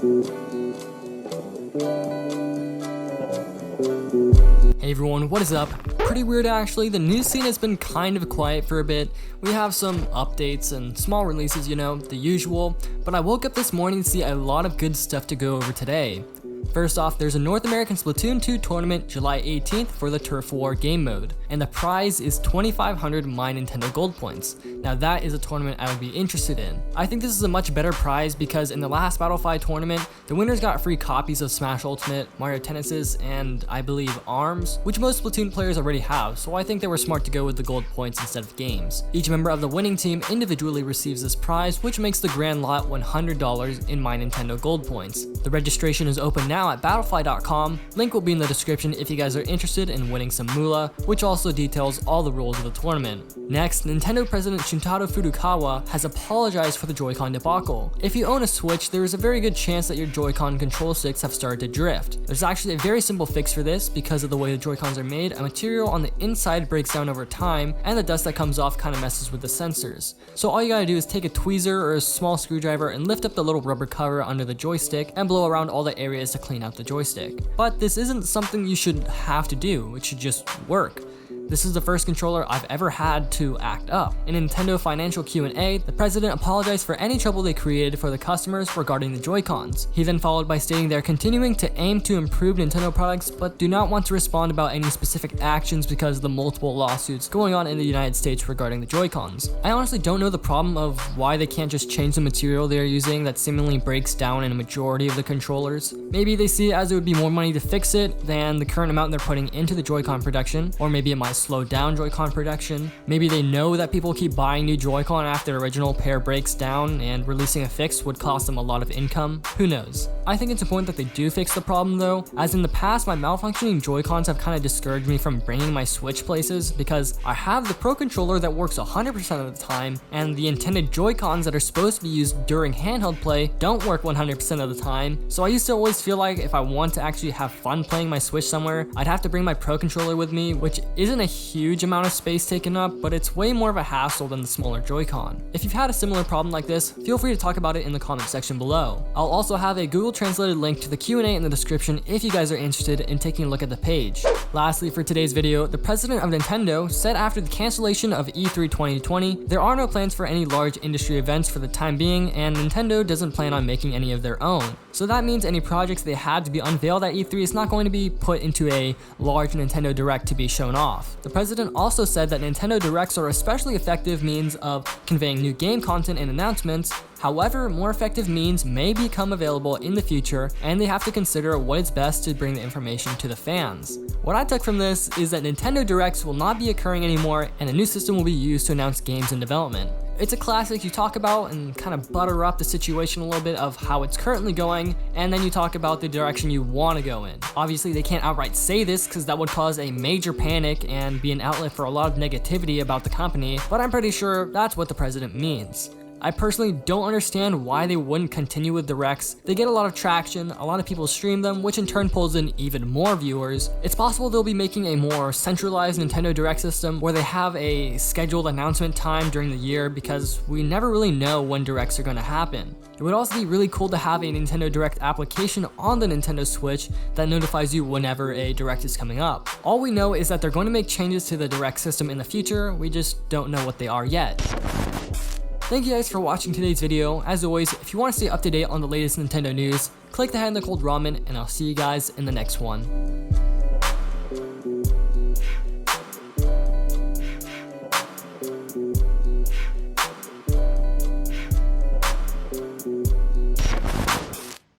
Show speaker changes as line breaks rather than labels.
Hey everyone, what is up? Pretty weird actually, the news scene has been kind of quiet for a bit. We have some updates and small releases, you know, the usual, but I woke up this morning to see a lot of good stuff to go over today. First off, there's a North American Splatoon 2 tournament July 18th for the Turf War game mode, and the prize is 2,500 My Nintendo Gold points. Now that is a tournament I would be interested in. I think this is a much better prize because in the last Battlefy tournament, the winners got free copies of Smash Ultimate, Mario Tennis's, and I believe ARMS, which most Splatoon players already have, so I think they were smart to go with the gold points instead of games. Each member of the winning team individually receives this prize, which makes the grand lot $100 in My Nintendo Gold points. The registration is open now at Battlefy.com. Link will be in the description if you guys are interested in winning some moolah, which also details all the rules of the tournament. Next, Nintendo President Shintaro Furukawa has apologized for the Joy-Con debacle. If you own a Switch, there is a very good chance that your Joy-Con control sticks have started to drift. There's actually a very simple fix for this. Because of the way the Joy-Cons are made, a material on the inside breaks down over time, and the dust that comes off kind of messes with the sensors. So all you gotta do is take a tweezer or a small screwdriver and lift up the little rubber cover under the joystick and blow around all the areas to clean out the joystick. But this isn't something you should have to do, it should just work. This is the first controller I've ever had to act up. In Nintendo Financial Q&A, the president apologized for any trouble they created for the customers regarding the Joy-Cons. He then followed by stating they're continuing to aim to improve Nintendo products, but do not want to respond about any specific actions because of the multiple lawsuits going on in the United States regarding the Joy-Cons. I honestly don't know the problem of why they can't just change the material they're using that seemingly breaks down in a majority of the controllers. Maybe they see it as it would be more money to fix it than the current amount they're putting into the Joy-Con production, or maybe it might slow down Joy-Con production. Maybe they know that people keep buying new Joy-Con after the original pair breaks down and releasing a fix would cost them a lot of income. Who knows? I think it's important that they do fix the problem though, as in the past my malfunctioning Joy-Cons have kind of discouraged me from bringing my Switch places because I have the Pro Controller that works 100% of the time and the intended Joy-Cons that are supposed to be used during handheld play don't work 100% of the time. So I used to always feel like if I want to actually have fun playing my Switch somewhere, I'd have to bring my Pro Controller with me, which isn't a huge amount of space taken up, but it's way more of a hassle than the smaller Joy-Con. If you've had a similar problem like this, feel free to talk about it in the comment section below. I'll also have a Google translated link to the Q&A in the description if you guys are interested in taking a look at the page. Lastly, for today's video, the president of Nintendo said after the cancellation of E3 2020, there are no plans for any large industry events for the time being, and Nintendo doesn't plan on making any of their own. So that means any projects they had to be unveiled at E3 is not going to be put into a large Nintendo Direct to be shown off. The president also said that Nintendo Directs are especially effective means of conveying new game content and announcements. However, more effective means may become available in the future, and they have to consider what is best to bring the information to the fans. What I took from this is that Nintendo Directs will not be occurring anymore, and a new system will be used to announce games in development. It's a classic, you talk about and kind of butter up the situation a little bit of how it's currently going, and then you talk about the direction you want to go in. Obviously, they can't outright say this because that would cause a major panic and be an outlet for a lot of negativity about the company, but I'm pretty sure that's what the president means. I personally don't understand why they wouldn't continue with Directs. They get a lot of traction, a lot of people stream them, which in turn pulls in even more viewers. It's possible they'll be making a more centralized Nintendo Direct system where they have a scheduled announcement time during the year because we never really know when Directs are going to happen. It would also be really cool to have a Nintendo Direct application on the Nintendo Switch that notifies you whenever a Direct is coming up. All we know is that they're going to make changes to the Direct system in the future, we just don't know what they are yet. Thank you guys for watching today's video. As always, if you want to stay up to date on the latest Nintendo news, click the hand that called ramen, and I'll see you guys in the next one.